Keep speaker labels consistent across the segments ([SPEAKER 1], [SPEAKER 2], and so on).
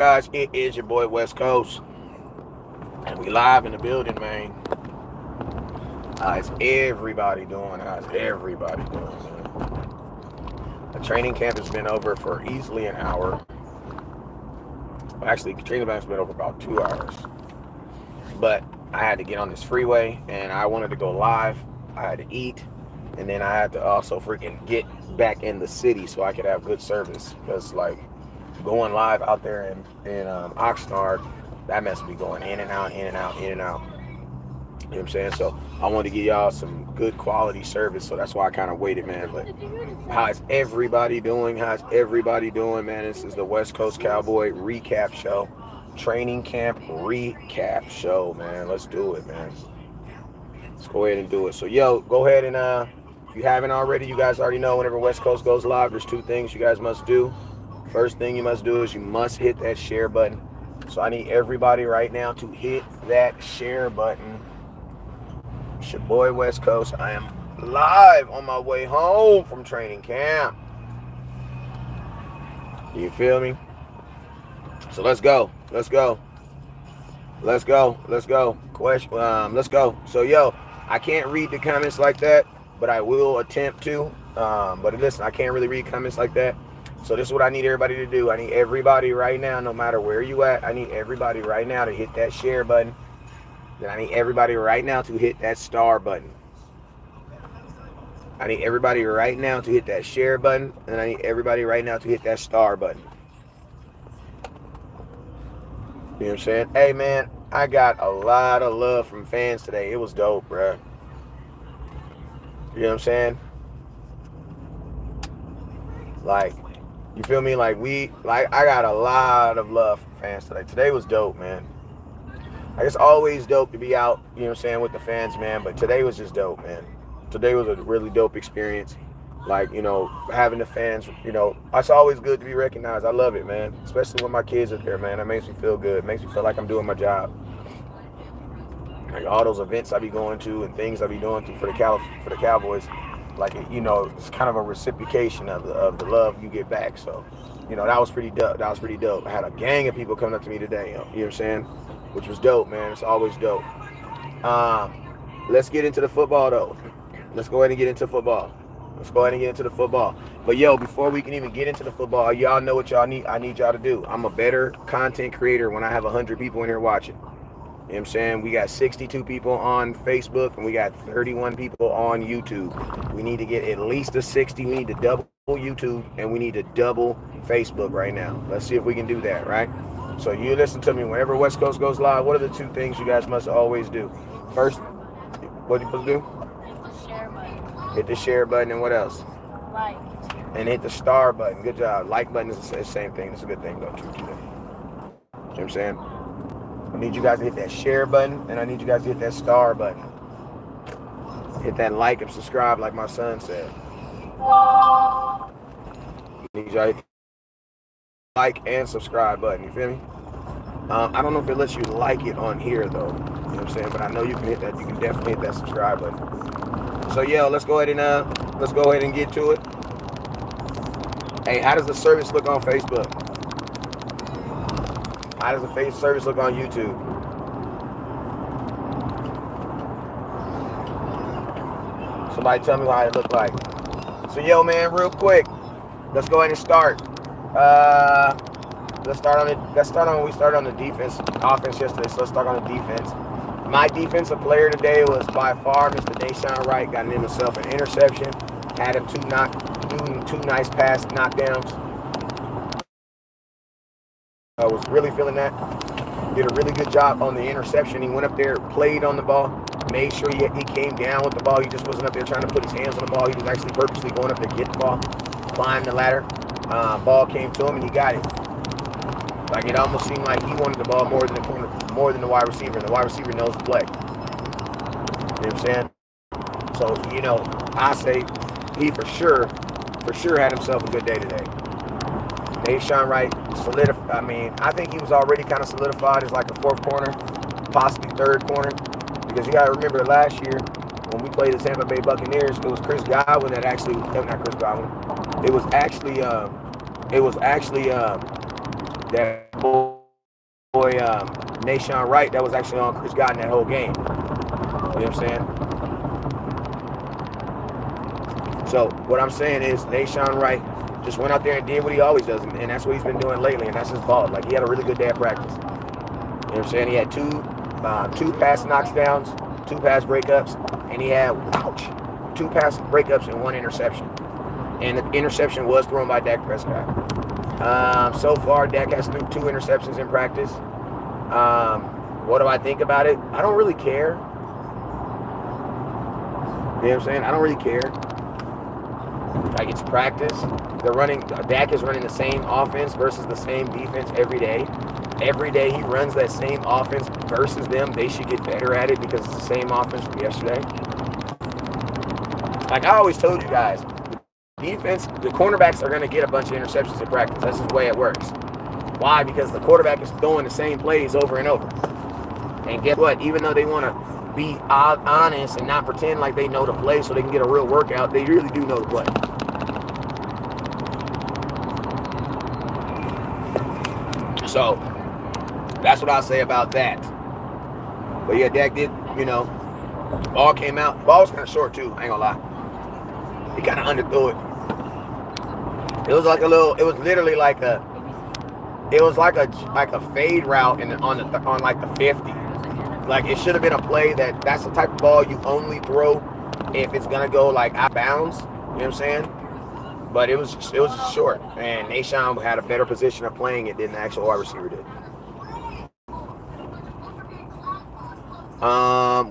[SPEAKER 1] Guys, it is your boy West Coast, and we live in the building, man. How's everybody doing? How's everybody doing, man? The training camp has been over for easily an hour. Actually, the training camp's been over about 2 hours. But I had to get on this freeway, and I wanted to go live. I had to eat, and then I had to also freaking get back in the city so I could have good service. Because, like, going live out there in Oxnard, that mess be going in and out, in and out, in and out. You know what I'm saying? So I wanted to give y'all some good quality service, so that's why I kind of waited, man. But how's everybody doing? How's everybody doing, man? This is the West Coast Cowboy recap show, training camp recap show, man. Let's do it, man. Let's go ahead and do it. So, yo, go ahead and if you haven't already, you guys already know whenever West Coast goes live, there's two things you guys must do. First thing you must do is you must hit that share button. So I need everybody right now to hit that share button. It's your boy West Coast. I am live on my way home from training camp. You feel me? So let's go. Let's go. Let's go. Let's go. Question. Let's go. So yo, I can't read the comments like that, but I will attempt to. But listen, I can't really read comments like that. So this is what I need everybody to do. I need everybody right now, no matter where you at, I need everybody right now to hit that share button. Then I need everybody right now to hit that star button. I need everybody right now to hit that share button. And I need everybody right now to hit that star button. You know what I'm saying? Hey, man, I got a lot of love from fans today. It was dope, bro. You know what I'm saying? Like, you feel me? Like, I got a lot of love from fans today. Today was dope, man. Like, it's always dope to be out, you know what I'm saying, with the fans, man. But today was just dope, man. Today was a really dope experience. Like, you know, having the fans, you know, it's always good to be recognized. I love it, man. Especially when my kids are there, man. That makes me feel good. It makes me feel like I'm doing my job. Like, all those events I be going to and things I be doing for the Cowboys, like, you know, it's kind of a reciprocation of the love you get back. So, you know, that was pretty dope. That was pretty dope. I had a gang of people coming up to me today, you know what I'm saying? Which was dope, man. It's always dope. Let's get into the football, though. Let's go ahead and get into football. Let's go ahead and get into the football. But, yo, before we can even get into the football, y'all know what y'all need. I need y'all to do. I'm a better content creator when I have 100 people in here watching. You know what I'm saying? We got 62 people on Facebook, and we got 31 people on YouTube. We need to get at least a 60. We need to double YouTube, and we need to double Facebook right now. Let's see if we can do that, right? So you listen to me. Whenever West Coast goes live, what are the two things you guys must always do? First, what are you supposed to do?
[SPEAKER 2] Hit the share button.
[SPEAKER 1] Hit the share button, and what else?
[SPEAKER 2] Like.
[SPEAKER 1] And hit the star button. Good job. Like button is the same thing. It's a good thing, though, too. You know what I'm saying? I need you guys to hit that share button, and I need you guys to hit that star button. Hit that like and subscribe, like my son said. I need y'all to hit the like and subscribe button. You feel me? I don't know if it lets you like it on here, though. You know what I'm saying? But I know you can hit that. You can definitely hit that subscribe button. So, yeah, let's go ahead and get to it. Hey, how does the service look on Facebook? How does the service look on YouTube? Somebody tell me how it look like. So, yo, man, real quick, let's go ahead and start. Let's start on when we started on the offense yesterday. So let's start on the defense. My defensive player today was by far Mr. Deshaun Wright. Got himself an interception. Had him two nice pass knockdowns. I was really feeling that. Did a really good job on the interception. He went up there, played on the ball, made sure he came down with the ball. He just wasn't up there trying to put his hands on the ball. He was actually purposely going up there to get the ball, climbed the ladder. Ball came to him and he got it. Like, it almost seemed like he wanted the ball more than the wide receiver. And the wide receiver knows the play. You know what I'm saying? So, you know, I say he for sure had himself a good day today. Deshaun Wright solidified. I mean, I think he was already kind of solidified as like a fourth corner, possibly third corner. Because you got to remember last year when we played the Tampa Bay Buccaneers, it was Chris Godwin that actually, not Chris Godwin. It was actually that boy Nashawn Wright that was actually on Chris Godwin that whole game. You know what I'm saying? So what I'm saying is Nashawn Wright just went out there and did what he always does, and that's what he's been doing lately, and that's his ball. Like, he had a really good day at practice. You know what I'm saying? He had two pass knockdowns, 2 pass breakups, and he had, two pass breakups and 1 interception. And the interception was thrown by Dak Prescott. So far, Dak has threw 2 interceptions in practice. What do I think about it? I don't really care. You know what I'm saying? I don't really care. Like, it's practice. Dak is running the same offense versus the same defense every day. Every day he runs that same offense versus them. They should get better at it because it's the same offense from yesterday. Like I always told you guys, defense, the cornerbacks are going to get a bunch of interceptions in practice. That's just the way it works. Why? Because the quarterback is throwing the same plays over and over. And guess what? Even though they want to be honest and not pretend like they know the play so they can get a real workout, they really do know the play. So that's what I'll say about that. But yeah, Dak did, ball came out. Ball was kind of short too, I ain't gonna lie. He kind of underthrew it. It was like a fade route on like the 50. Like, it should have been a play that's the type of ball you only throw if it's gonna go like out of bounds. You know what I'm saying? But it was just short, and Nashawn had a better position of playing it than the actual wide receiver did.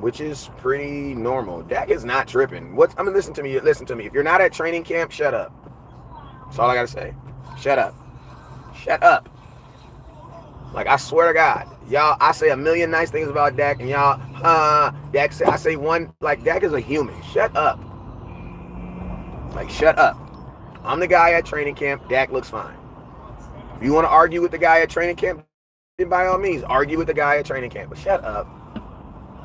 [SPEAKER 1] Which is pretty normal. Dak is not tripping. Listen to me. If you're not at training camp, shut up. That's all I gotta say. Shut up. Shut up. Like, I swear to God, y'all, I say a million nice things about Dak, and y'all, Dak, I say one, like, Dak is a human. Shut up. Like, shut up. I'm the guy at training camp. Dak looks fine. If you want to argue with the guy at training camp, then by all means, argue with the guy at training camp. But shut up.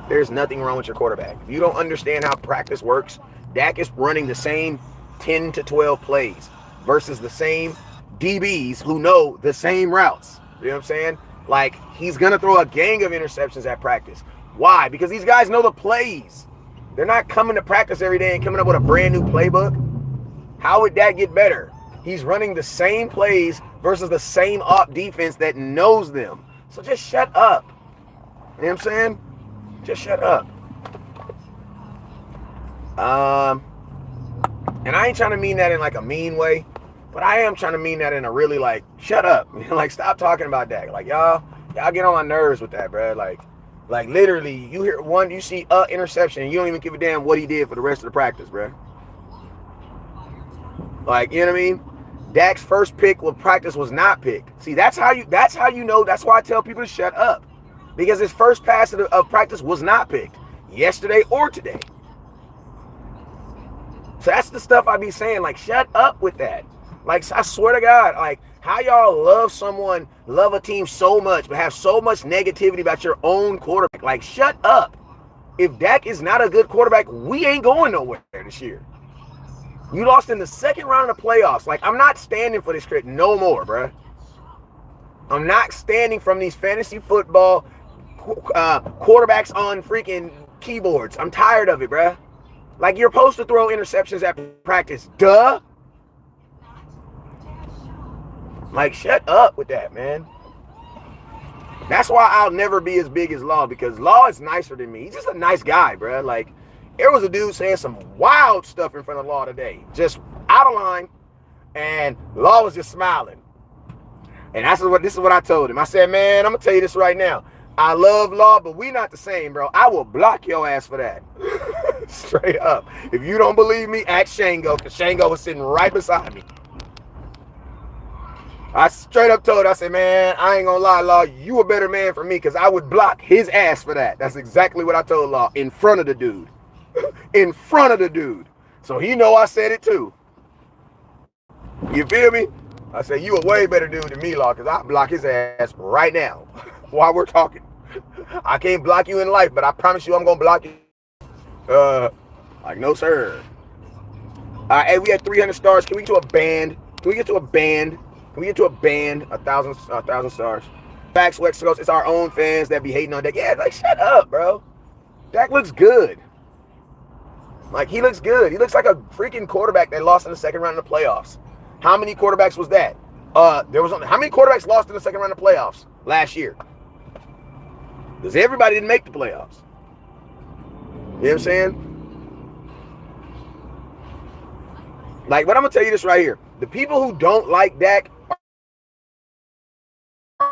[SPEAKER 1] There's nothing wrong with your quarterback. If you don't understand how practice works, Dak is running the same 10 to 12 plays versus the same DBs who know the same routes. You know what I'm saying? Like, he's going to throw a gang of interceptions at practice. Why? Because these guys know the plays. They're not coming to practice every day and coming up with a brand new playbook. How would that get better? He's running the same plays versus the same defense that knows them. So just shut up. You know what I'm saying? Just shut up. And I ain't trying to mean that in like a mean way, but I am trying to mean that in a really like, shut up. Like, stop talking about that. Like, y'all get on my nerves with that, bro. Like literally, you see a interception and you don't even give a damn what he did for the rest of the practice, bro. Like, you know what I mean? Dak's first pick with practice was not picked. See, that's how you know. That's why I tell people to shut up. Because his first pass of practice was not picked yesterday or today. So that's the stuff I be saying. Like, shut up with that. Like, I swear to God, like, how y'all love a team so much, but have so much negativity about your own quarterback. Like, shut up. If Dak is not a good quarterback, we ain't going nowhere this year. You lost in the second round of the playoffs. Like, I'm not standing for this shit no more, bruh. I'm not standing from these fantasy football quarterbacks on freaking keyboards. I'm tired of it, bruh. Like, you're supposed to throw interceptions at practice. Duh. Like, shut up with that, man. That's why I'll never be as big as Law, because Law is nicer than me. He's just a nice guy, bruh. Like, there was a dude saying some wild stuff in front of Law today. Just out of line. And Law was just smiling. And this is what I told him. I said, man, I'm going to tell you this right now. I love Law, but we not the same, bro. I will block your ass for that. Straight up. If you don't believe me, ask Shango, because Shango was sitting right beside me. I straight up told her, I said, man, I ain't gonna lie, Law, you a better man for me, because I would block his ass for that. That's exactly what I told Law, in front of the dude. In front of the dude. So he know I said it too. You feel me? I said, you a way better dude than me, Law, because I block his ass right now while we're talking. I can't block you in life, but I promise you I'm going to block you. Like, no, sir. Hey, we had 300 stars. Can we get to a band? Can we get to a band? Can we get to a band, a thousand stars? Facts, West Coast. It's our own fans that be hating on Dak. Yeah, like shut up, bro. Dak looks good. Like he looks good. He looks like a freaking quarterback that lost in the second round of the playoffs. How many quarterbacks was that? How many quarterbacks lost in the second round of playoffs last year? Because everybody didn't make the playoffs. You know what I'm saying? Like, but I'm gonna tell you this right here. The people who don't like Dak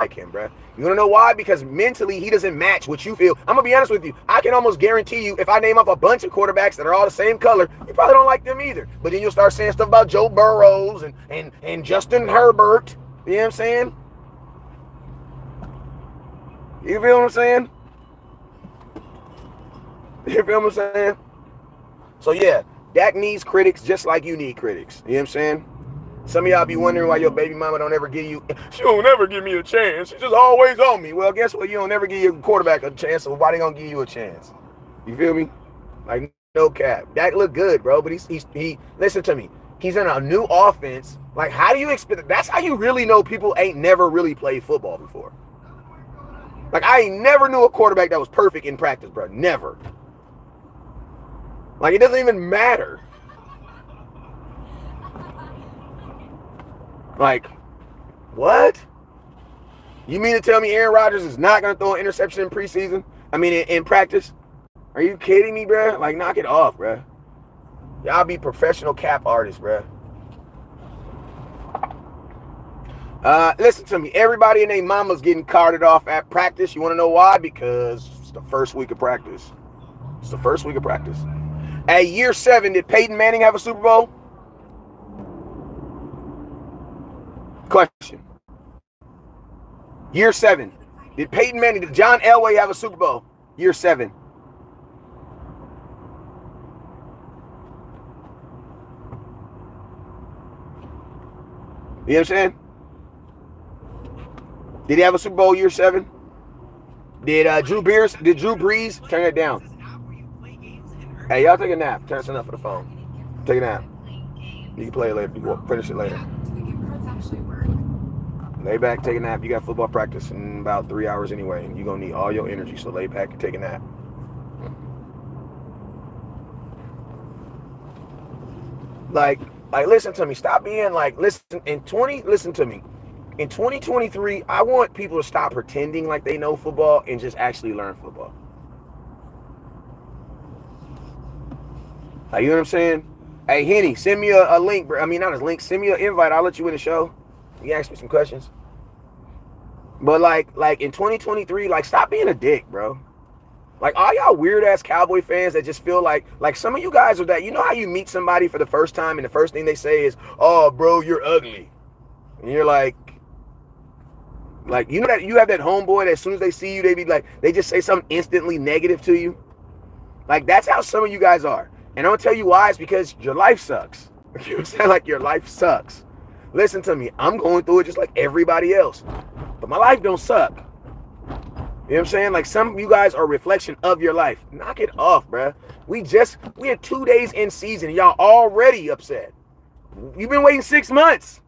[SPEAKER 1] like him, bro. You wanna know why? Because mentally he doesn't match what you feel. I'm gonna be honest with you. I can almost guarantee you, if I name up a bunch of quarterbacks that are all the same color, you probably don't like them either. But then you'll start saying stuff about Joe Burrows and Justin Herbert. You know what I'm saying? You feel what I'm saying? You feel what I'm saying? So yeah, Dak needs critics just like you need critics. You know what I'm saying? Some of y'all be wondering why your baby mama don't ever give you, she don't never give me a chance. She's just always on me. Well, guess what? You don't never give your quarterback a chance, so why they gonna give you a chance? You feel me? Like, no cap. Dak look good, bro, but he listen to me. He's in a new offense. Like, how do you expect, that's how you really know people ain't never really played football before. Like, I ain't never knew a quarterback that was perfect in practice, bro. Never. Like, it doesn't even matter. Like, what? You mean to tell me Aaron Rodgers is not going to throw an interception in preseason? I mean, in practice? Are you kidding me, bro? Like, knock it off, bro. Y'all be professional cap artists, bro. Listen to me. Everybody and their mama's getting carted off at practice. You want to know why? Because it's the first week of practice. It's the first week of practice. At year 7, did Peyton Manning have a Super Bowl? Question. Year 7. Did Peyton Manning, did John Elway have a Super Bowl? Year 7. You know what I'm saying? Did he have a Super Bowl year 7? Did Drew Brees turn it down? Hey, y'all take a nap. Turn this enough for the phone. Take a nap. You can play it later. You can finish it later. Lay back, take a nap. You got football practice in about 3 hours anyway, and you're going to need all your energy, so lay back and take a nap. Like, listen to me. Stop being like, listen to me. In 2023, I want people to stop pretending like they know football and just actually learn football. Like, you know what I'm saying? Hey, Henny, send me a link, bro. I mean, not a link. Send me an invite. I'll let you in the show. You can ask me some questions. But like in 2023, like, stop being a dick, bro. Like, all y'all weird ass Cowboy fans that just feel like some of you guys are that, you know how you meet somebody for the first time and the first thing they say is, oh, bro, you're ugly. And you're like, you know that you have that homeboy that as soon as they see you, they be like, they just say something instantly negative to you. Like, that's how some of you guys are. And I'm going to tell you why. It's because your life sucks. You know what I'm saying? Like, your life sucks. Listen to me. I'm going through it just like everybody else. But my life don't suck. You know what I'm saying? Like, some of you guys are a reflection of your life. Knock it off, bruh. We had 2 days in season. Y'all already upset. You've been waiting 6 months.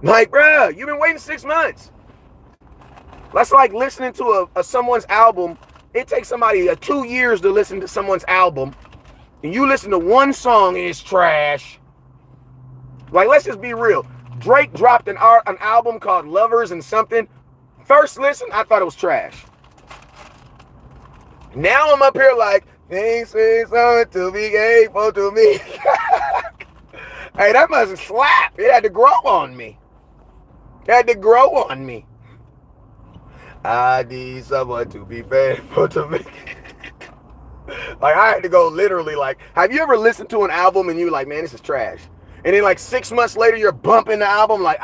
[SPEAKER 1] Like, bruh, you've been waiting 6 months. That's like listening to someone's album. It takes somebody 2 years to listen to someone's album, and you listen to one song and it's trash. Like, let's just be real. Drake dropped an album called Lovers and something. First listen, I thought it was trash. Now I'm up here like, things say something to be able to me. Hey, that must slap. It had to grow on me. I need someone to be faithful to me. Like, I had to go literally like, have you ever listened to an album and you're like, man, this is trash? And then like 6 months later, you're bumping the album like,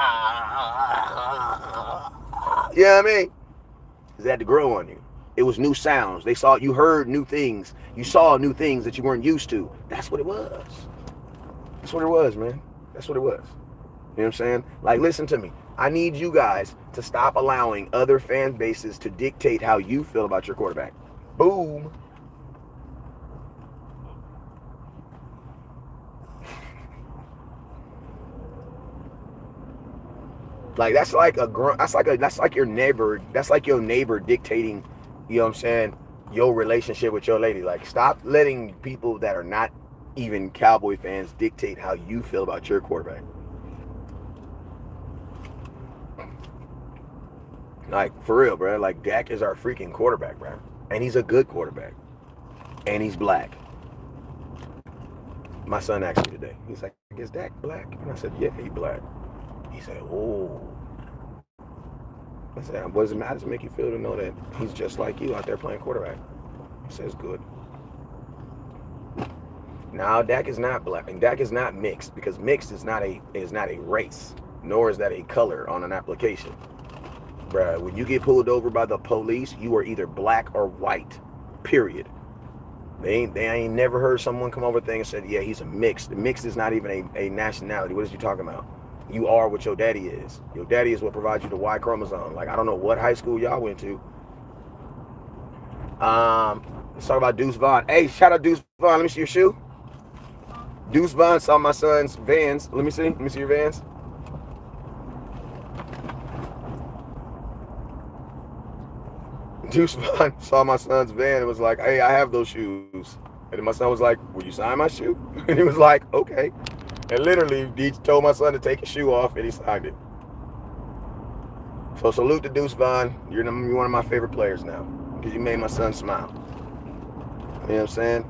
[SPEAKER 1] you know what I mean? Because it had to grow on you. It was new sounds. You heard new things. You saw new things that you weren't used to. That's what it was. That's what it was, man. That's what it was. You know what I'm saying? Like, listen to me. I need you guys to stop allowing other fan bases to dictate how you feel about your quarterback. Boom. Like that's like that's like your neighbor. That's like your neighbor dictating, you know what I'm saying, your relationship with your lady. Like stop letting people that are not even Cowboy fans dictate how you feel about your quarterback. Like for real, bro. Like Dak is our freaking quarterback, bro, and he's a good quarterback, and he's black. My son asked me today. He's like, "Is Dak black?" And I said, "Yeah, he black." He said, "Oh." I said, "What does it matter? How does it make you feel to know that he's just like you out there playing quarterback?" He says, "Good." Now Dak is not black, and Dak is not mixed because mixed is not a race, nor is that a color on an application, bruh. When you get pulled over by the police, you are either black or white. Period. They ain't never heard someone come over thing and said, "Yeah, he's a mixed." The mixed is not even a nationality. What is you talking about? You are what your daddy is. Your daddy is what provides you the Y chromosome. Like I don't know what high school y'all went to. Let's talk about Deuce Vaughn. Hey, shout out Deuce Vaughn. Let me see your shoe. Deuce Vaughn saw my son's Vans. Let me see. Let me see your Vans. Deuce Vaughn saw my son's van and was like, "Hey, I have those shoes." And then my son was like, "Will you sign my shoe?" And he was like, "Okay." And literally, he told my son to take his shoe off, and he signed it. So salute to Deuce Vaughn. You're one of my favorite players now because you made my son smile. You know what I'm saying?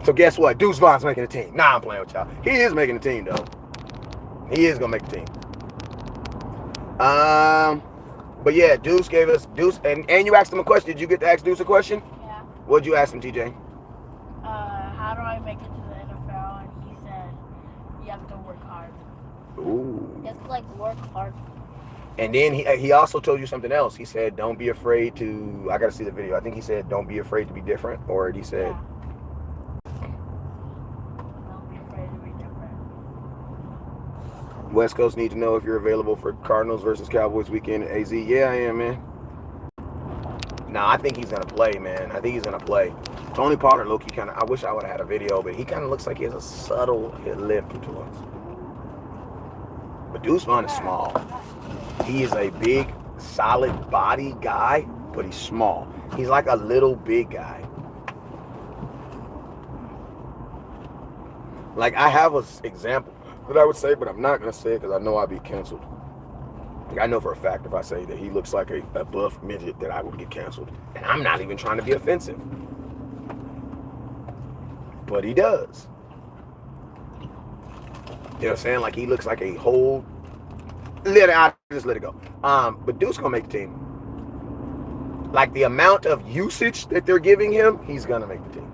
[SPEAKER 1] So guess what? Deuce Vaughn's making the team. Nah, I'm playing with y'all. He is making the team, though. He is going to make the team. But yeah, Deuce gave us, and you asked him a question. Did you get to ask Deuce a question?
[SPEAKER 2] Yeah.
[SPEAKER 1] What'd you ask him, TJ?
[SPEAKER 2] How do I make it to the NFL? And he said, you have to work hard.
[SPEAKER 1] Ooh.
[SPEAKER 2] You have to, like, work hard.
[SPEAKER 1] And then he also told you something else. He said, don't be afraid to, I got to see the video. I think he said, don't be afraid to be different. Or he said,
[SPEAKER 2] Don't be afraid to be different.
[SPEAKER 1] West Coast need to know if you're available for Cardinals versus Cowboys weekend at AZ. Yeah, I am, man. Nah, I think he's going to play, man. I think he's going to play. Tony Pollard, low-key, kind of, I wish I would have had a video, but he kind of looks like he has a subtle limp to him. But Deuce Vaughn is small. He is a big, solid body guy, but he's small. He's like a little big guy. Like, I have an example that I would say, but I'm not going to say it because I know I'll be canceled. Like, I know for a fact if I say that he looks like a buff midget that I would get canceled. And I'm not even trying to be offensive. But he does. You know what I'm saying? Like, he looks like a whole... Just let it go. But Deuce gonna make the team. Like, the amount of usage that they're giving him, he's gonna make the team.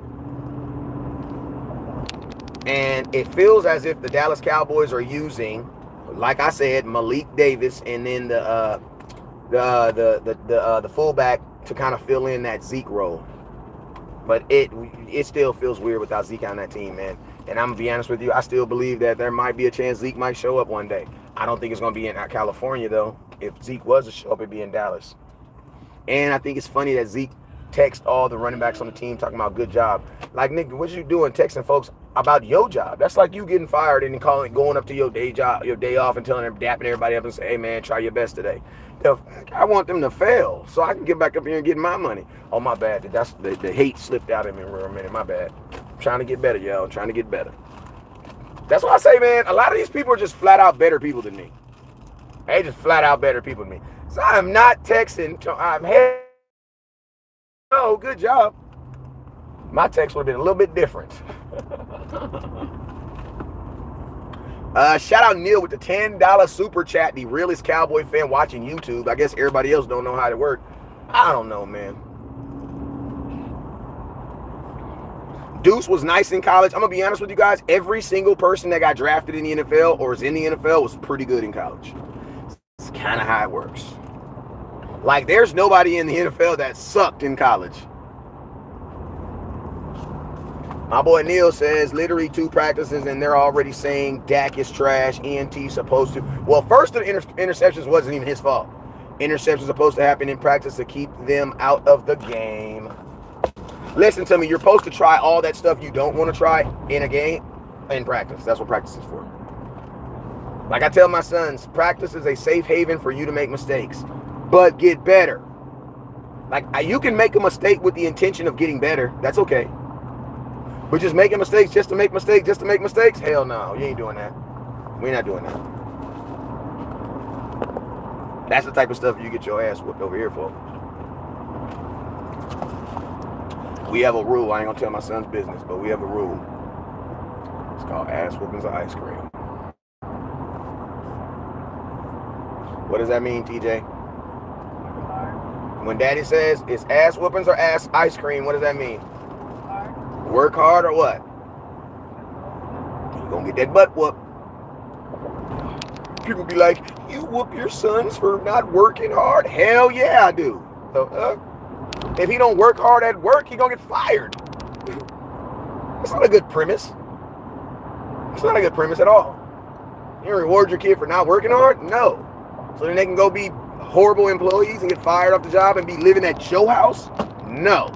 [SPEAKER 1] And it feels as if the Dallas Cowboys are using, like I said, Malik Davis and then the fullback to kind of fill in that Zeke role. But it still feels weird without Zeke on that team, man. And I'm gonna be honest with you, I still believe that there might be a chance Zeke might show up one day. I don't think it's gonna be in California though. If Zeke was to show up, it'd be in Dallas. And I think it's funny that Zeke text all the running backs on the team talking about good job. Like, nigga, what you doing texting folks about your job? That's like you getting fired and going up to your day job, your day off, and telling them, dapping everybody up and say, "Hey man, try your best today." I want them to fail so I can get back up here and get my money. Oh, my bad. That's the hate slipped out of me for a minute. My bad. I'm trying to get better, y'all. I'm trying to get better. That's why I say, man, a lot of these people are just flat out better people than me. They just flat out better people than me. So I'm not texting. I'm head. Oh, good job. My text would have been a little bit different. Shout out Neil with the $10 super chat. The realest Cowboy fan watching YouTube. I guess everybody else don't know how to work. I don't know, man. Deuce was nice in college. I'm going to be honest with you guys. Every single person that got drafted in the NFL or is in the NFL was pretty good in college. It's kind of how it works. Like, there's nobody in the NFL that sucked in college. My boy Neil says, literally 2 practices, and they're already saying Dak is trash. ENT supposed to... Well, first the interceptions wasn't even his fault. Interceptions supposed to happen in practice to keep them out of the game. Listen to me. You're supposed to try all that stuff you don't want to try in a game in practice. That's what practice is for. Like I tell my sons, practice is a safe haven for you to make mistakes, but get better. Like you can make a mistake with the intention of getting better. That's okay. But just making mistakes just to make mistakes, hell no, you ain't doing that. We're not doing that. That's the type of stuff you get your ass whooped over here for. We have a rule. I ain't gonna tell my son's business, but we have a rule. It's called ass whoopings of ice cream. What does that mean, TJ? When daddy says it's ass whoopings or ass ice cream, what does that mean? Work hard or what? You're gonna get that butt whooped. People be like, you whoop your sons for not working hard? Hell yeah, I do. So, if he don't work hard at work, he gonna get fired. That's not a good premise. It's not a good premise at all. You reward your kid for not working hard? No. So then they can go be horrible employees and get fired off the job and be living at your house? No.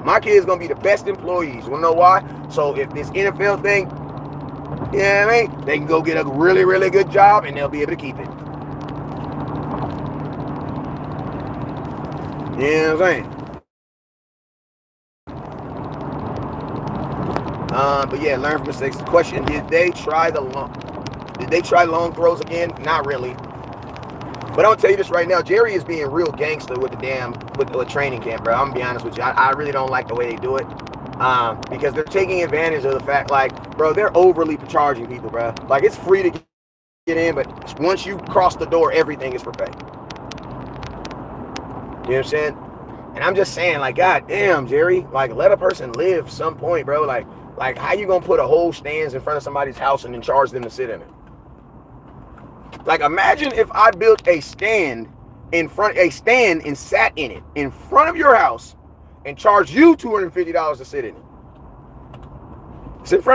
[SPEAKER 1] My kid's gonna be the best employees. You wanna know why? So if this NFL thing, you know what I mean? They can go get a really, really good job and they'll be able to keep it. You know what I'm saying? But yeah, learn from mistakes. The question: Did they try long throws again? Not really. But I'm gonna tell you this right now: Jerry is being real gangster with with training camp, bro. I'm gonna be honest with you. I really don't like the way they do it, because they're taking advantage of the fact, like, bro, they're overly charging people, bro. Like, it's free to get in, but once you cross the door, everything is for pay. You know what I'm saying? And I'm just saying, like, god damn, Jerry, like, let a person live some point, bro. Like, how you gonna put a whole stands in front of somebody's house and then charge them to sit in it? Like, imagine if I built a stand and sat in it in front of your house and charged you $250 to sit in it.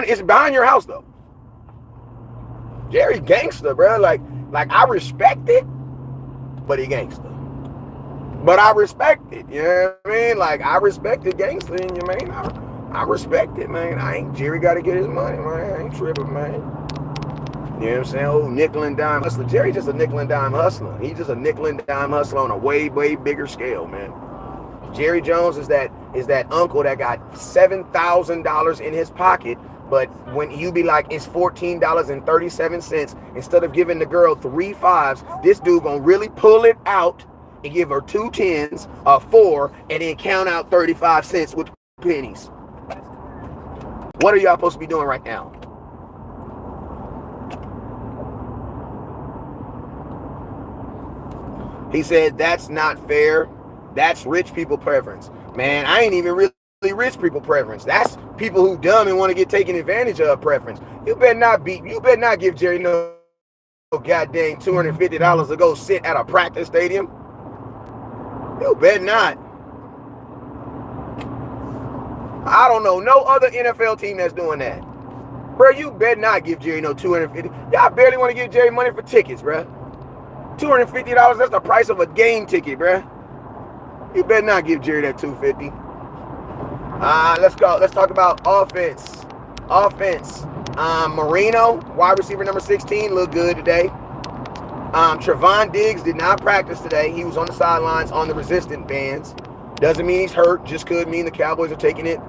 [SPEAKER 1] It's behind your house though. Jerry gangster, bro. Like I respect it, but he gangster. But I respect it, you know what I mean? Like, I respect the gangster in you, man. I respect it, man. Jerry got to get his money, man. I ain't tripping, man. You know what I'm saying? Oh, nickel and dime hustler. Jerry just a nickel and dime hustler. He's just a nickel and dime hustler on a way, way bigger scale, man. Jerry Jones is that uncle that got $7,000 in his pocket, but when you be like, it's $14.37, instead of giving the girl 3 5s, this dude gonna really pull it out and give her 2 10s, a 4, and then count out 35 cents with pennies. What are y'all supposed to be doing right now? He said, that's not fair. That's rich people preference. Man, I ain't even really rich people preference. That's people who dumb and want to get taken advantage of preference. You better not give Jerry no goddamn $250 to go sit at a practice stadium. You better not. I don't know no other NFL team that's doing that. Bro, you better not give Jerry no $250. Y'all barely want to give Jerry money for tickets, bro. $250, that's the price of a game ticket, bro. You better not give Jerry that $250. Let's go. Let's talk about offense. Marino, wide receiver number 16, looked good today. Trevon Diggs did not practice today. He was on the sidelines on the resistant bands. Doesn't mean he's hurt. Just could mean the Cowboys are taking it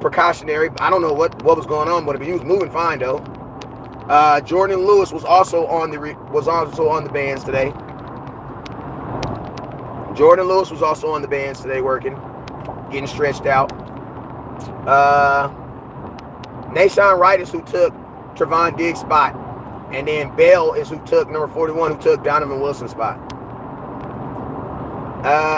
[SPEAKER 1] precautionary. I don't know what was going on, but he was moving fine though. Jordan Lewis was also on the bands today. Jordan Lewis was also on the bands today, working, getting stretched out. Nashawn Wright is who took Trevon Diggs' spot. And then Bell is who took number 41, who took Donovan Wilson's spot.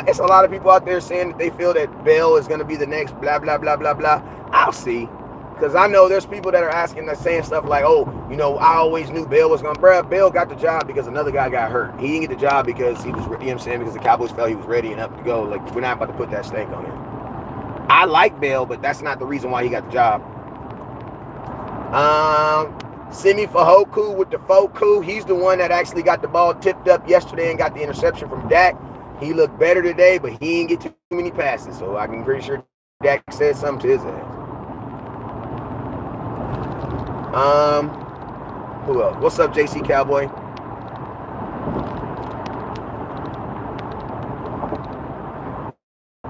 [SPEAKER 1] It's a lot of people out there saying that they feel that Bell is going to be the next blah, blah, blah, blah, blah. I'll see. Because I know there's people that are saying stuff like, oh, you know, I always knew Bell was going to. Bruh, Bell got the job because another guy got hurt. He didn't get the job because he was, you know what I'm saying, because the Cowboys felt he was ready and up to go. Like, we're not about to put that stank on him. I like Bell, but that's not the reason why he got the job. Simi Fehoko with the Foku. He's the one that actually got the ball tipped up yesterday and got the interception from Dak. He looked better today, but he didn't get too many passes. So I'm pretty sure Dak said something to his ass. Who else? What's up, JC Cowboy?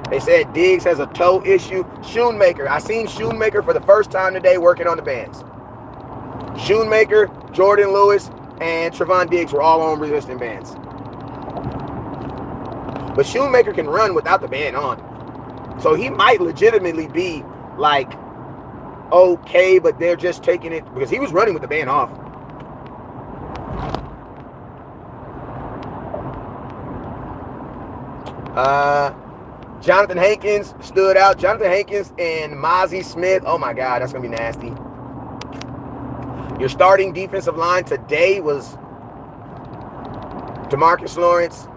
[SPEAKER 1] They said Diggs has a toe issue. Schoonmaker. I seen Schoonmaker for the first time today working on the bands. Schoonmaker, Jordan Lewis, and Trevon Diggs were all on resistant bands. But Schoonmaker can run without the band on. So he might legitimately be like okay, but they're just taking it because he was running with the band off. Jonathan Hankins stood out. Jonathan Hankins and Mozzie Smith. Oh my God, that's gonna be nasty. Your starting defensive line today was Demarcus Lawrence,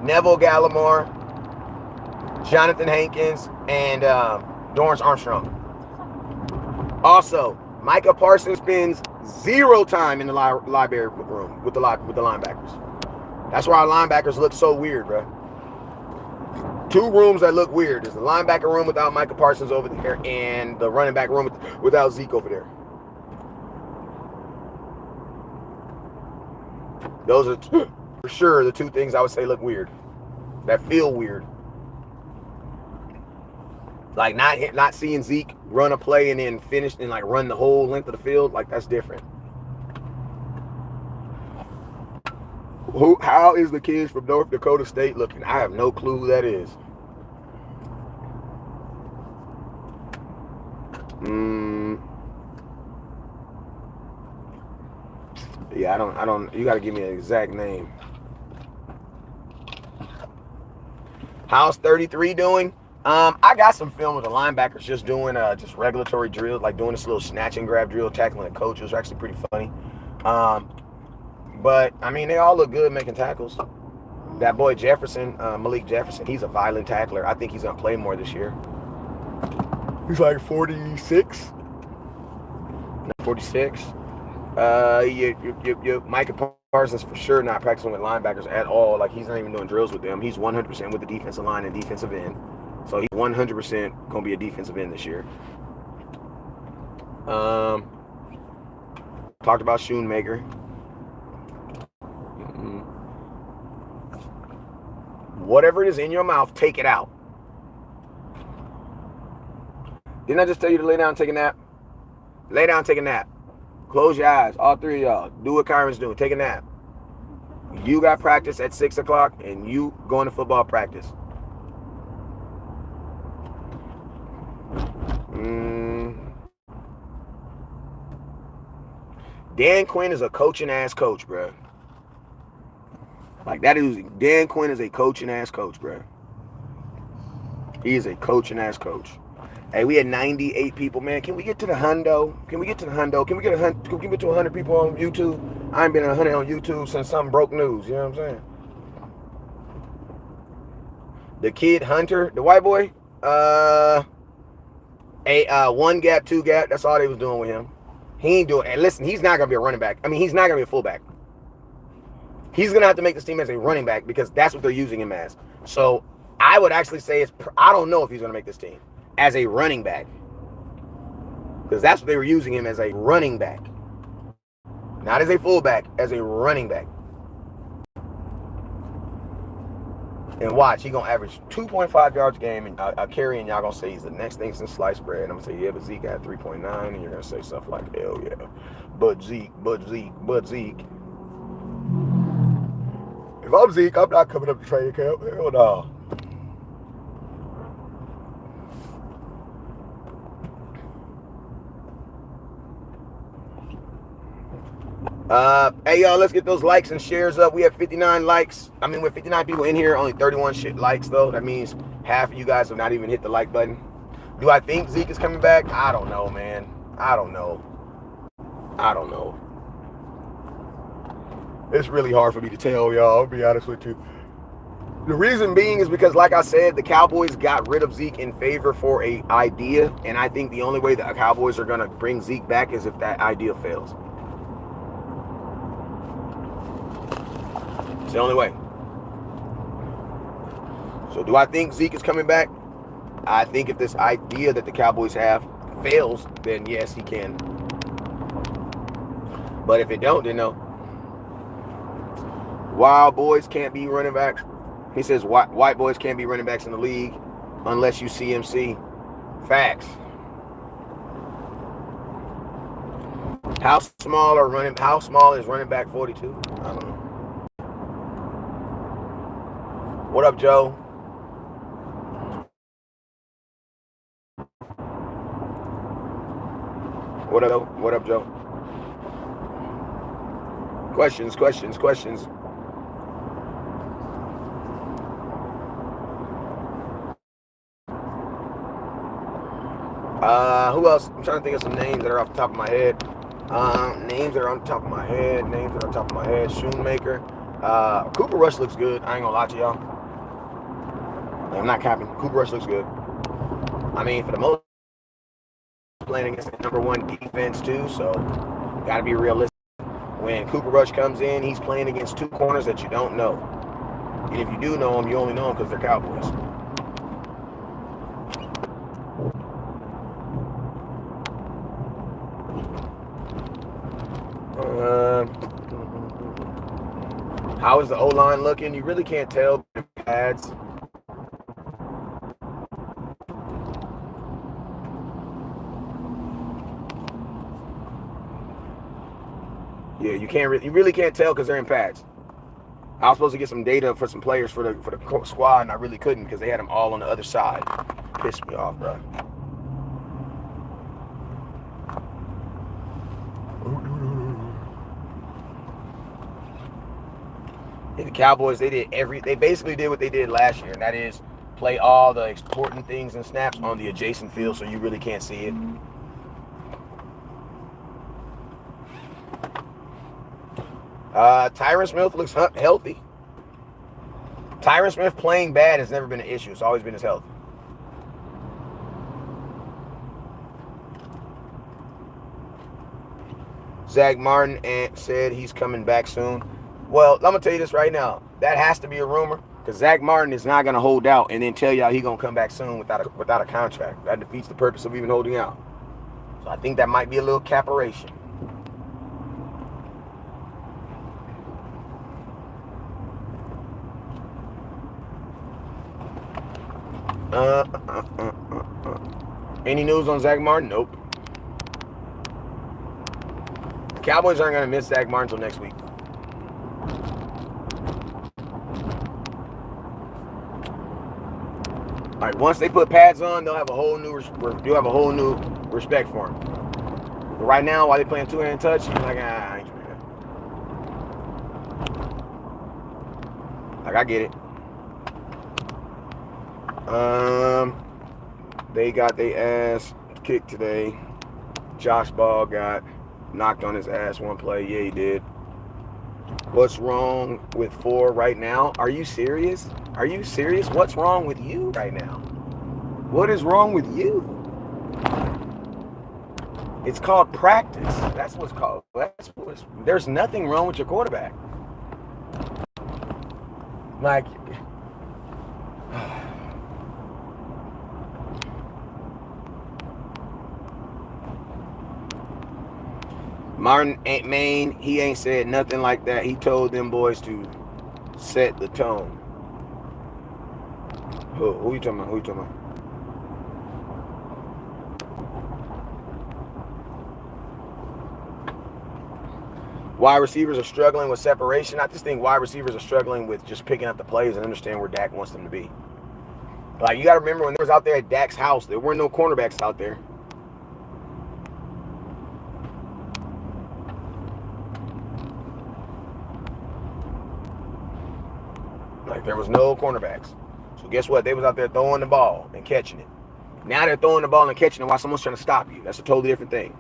[SPEAKER 1] Neville Gallimore, Jonathan Hankins, and Dorrance Armstrong. Also, Micah Parsons spends 0 time in the library room with the linebackers. That's why our linebackers look so weird, bro. 2 rooms that look weird. There's the linebacker room without Micah Parsons over there and the running back room without Zeke over there. Those are for sure the 2 things I would say look weird. That feel weird. Like not seeing Zeke run a play and then finish and like run the whole length of the field. Like that's different. How is the kids from North Dakota State looking? I have no clue who that is. Yeah, I don't. You got to give me an exact name. How's 33 doing? I got some film of the linebackers just doing just regulatory drills, like doing this little snatch and grab drill, tackling a coach. It was actually pretty funny. But, I mean, they all look good making tackles. That boy Jefferson, Malik Jefferson, he's a violent tackler. I think he's going to play more this year. He's like 46. Not 46. Micah Parsons for sure not practicing with linebackers at all. Like, he's not even doing drills with them. He's 100% with the defensive line and defensive end. So he's 100% going to be a defensive end this year. Talked about Schoonmaker. Whatever it is in your mouth, take it out. Didn't I just tell you to lay down and take a nap? Lay down and take a nap. Close your eyes, all 3 of y'all. Do what Kyron's doing. Take a nap. You got practice at 6 o'clock, and you going to football practice. Dan Quinn is a coaching-ass coach, bro. Like, that is, Dan Quinn is a coaching-ass coach, bro. He is a coaching-ass coach. Hey, we had 98 people, man. Can we get to the hundo? Can we get to 100 people on YouTube? I ain't been at 100 on YouTube since something broke news. You know what I'm saying? The kid Hunter, the white boy, 1 gap, 2 gap. That's all they was doing with him. He ain't doing. And listen, he's not gonna be a running back. I mean, he's not gonna be a fullback. He's gonna have to make this team as a running back because that's what they're using him as. So I would actually say I don't know if he's gonna make this team as a running back because that's what they were using him as, a running back, not as a fullback, as a running back. And watch, he gonna average 2.5 yards a game and a carry, and y'all gonna say he's the next thing since sliced bread. And I'm gonna say, yeah, but Zeke got 3.9, and you're gonna say stuff like, hell yeah, but Zeke. If I'm Zeke, I'm not coming up to training camp. Hell no. Hey y'all, let's get those likes and shares up. We have 59 likes. I mean, with 59 people in here, only 31 likes though. That means half of you guys have not even hit the like button. Do I think Zeke is coming back? I don't know, man. I don't know. It's really hard for me to tell y'all, I'll be honest with you. The reason being is because, like I said, the Cowboys got rid of Zeke in favor for an idea, and I think the only way the Cowboys are going to bring Zeke back is if that idea fails. It's the only way. So do I think Zeke is coming back? I think if this idea that the Cowboys have fails, then yes, he can. But if it don't, then no. Wild boys can't be running backs. He says white boys can't be running backs in the league unless you CMC. Facts. How small is running back 42? I don't know. What up, Joe? What up, Joe? Questions. Who else? I'm trying to think of some names that are off the top of my head. Names that are on the top of my head. Shoemaker. Cooper Rush looks good. I ain't gonna lie to y'all. I'm not capping. Cooper Rush looks good. I mean, for the most, playing against the #1 defense too, so gotta be realistic. When Cooper Rush comes in, he's playing against two corners that you don't know. And if you do know them, you only know them because they're Cowboys. How is the O-line looking? You really can't tell the pads. Yeah, you really can't tell because they're in pads. I was supposed to get some data for some players for the squad, and I really couldn't because they had them all on the other side. Pissed me off, bro. Yeah, the Cowboys, they basically did what they did last year, and that is play all the important things and snaps on the adjacent field, so you really can't see it. Tyron Smith looks healthy. Tyron Smith playing bad has never been an issue. It's always been his health. Zack Martin said he's coming back soon. Well, I'm going to tell you this right now. That has to be a rumor because Zack Martin is not going to hold out and then tell y'all he's going to come back soon without a contract. That defeats the purpose of even holding out. So I think that might be a little caparation. Any news on Zack Martin? Nope. The Cowboys aren't going to miss Zack Martin until next week. All right, once they put pads on, you'll have a whole new respect for him. But right now, while they're playing two-hand touch, you're like, I ain't doing that. Like, I get it. They got their ass kicked today. Josh Ball got knocked on his ass one play. Yeah, he did. What's wrong with 4 right now? Are you serious? Are you serious? What's wrong with you right now? What is wrong with you? It's called practice. That's what's called. There's nothing wrong with your quarterback. Like, Martin ain't Maine. He ain't said nothing like that. He told them boys to set the tone. Who you talking about? Wide receivers are struggling with separation. I just think wide receivers are struggling with just picking up the plays and understand where Dak wants them to be. Like, you got to remember when they was out there at Dak's house, there weren't no cornerbacks out there. Like, there was no cornerbacks. So guess what? They was out there throwing the ball and catching it. Now they're throwing the ball and catching it while someone's trying to stop you. That's a totally different thing.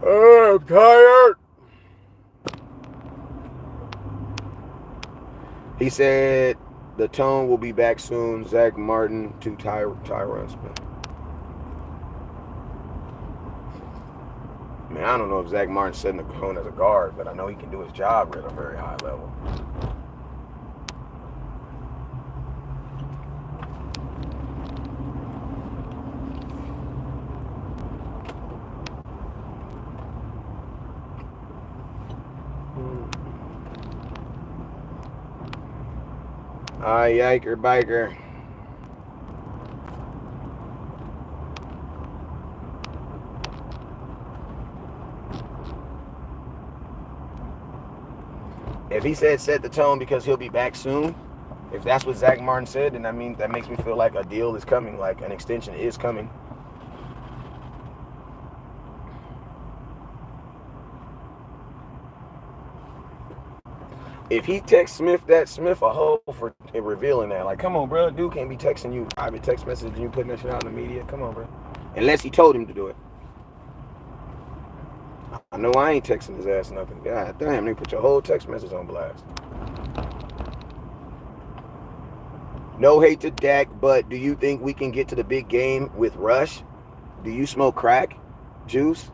[SPEAKER 1] I'm tired. He said the tone will be back soon. Zack Martin to Tyron Smith. Man, I don't know if Zack Martin's setting the tone as a guard, but I know he can do his job at a very high level. Yiker biker. If he said set the tone because he'll be back soon, if that's what Zack Martin said, then that makes me feel like a deal is coming, like an extension is coming. If he texts Smith a hoe for revealing that. Like, come on, bro. Dude can't be texting you private text messaging you, putting that shit out in the media. Come on, bro. Unless he told him to do it. I know I ain't texting his ass nothing. God damn, they put your whole text message on blast. No hate to Dak, but do you think we can get to the big game with Rush? Do you smoke crack, Juice?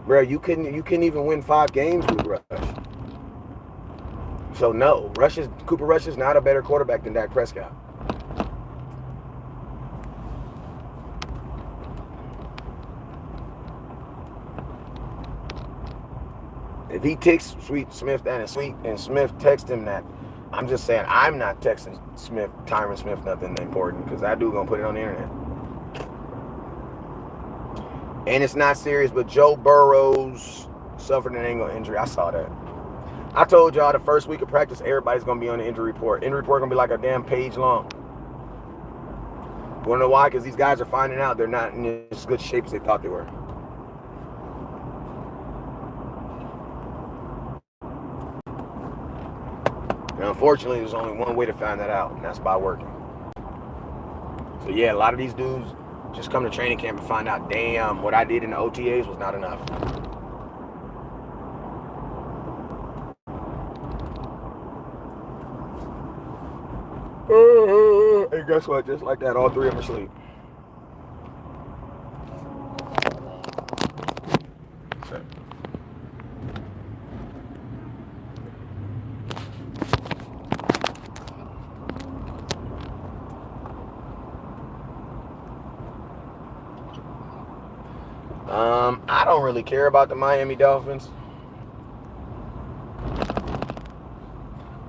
[SPEAKER 1] Bro, you couldn't even win 5 games with Rush. So no, Cooper Rush is not a better quarterback than Dak Prescott. If he texts Smith that and Smith texts him that, I'm just saying I'm not texting Tyron Smith nothing important because that dude gonna put it on the internet. And it's not serious, but Joe Burrows suffered an ankle injury. I saw that. I told y'all the first week of practice, everybody's gonna be on the injury report. Injury report gonna be like a damn page long. Wanna know why? Because these guys are finding out they're not in as good shape as they thought they were. And unfortunately, there's only one way to find that out, and that's by working. So yeah, a lot of these dudes just come to training camp and find out, damn, what I did in the OTAs was not enough. And guess what? Just like that, all 3 of them are asleep. I don't really care about the Miami Dolphins.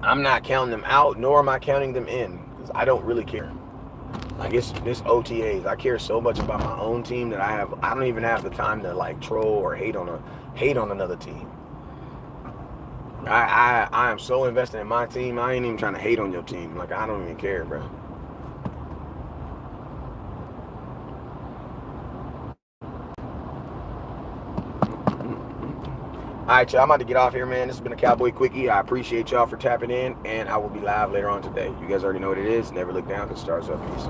[SPEAKER 1] I'm not counting them out, nor am I counting them in, because I don't really care. Like it's OTAs. I care so much about my own team that I don't even have the time to like troll or hate on another team. I am so invested in my team. I ain't even trying to hate on your team. Like I don't even care, bro. Alright, y'all, I'm about to get off here, man. This has been a Cowboy Quickie. I appreciate y'all for tapping in, and I will be live later on today. You guys already know what it is. Never look down because stars up. Peace.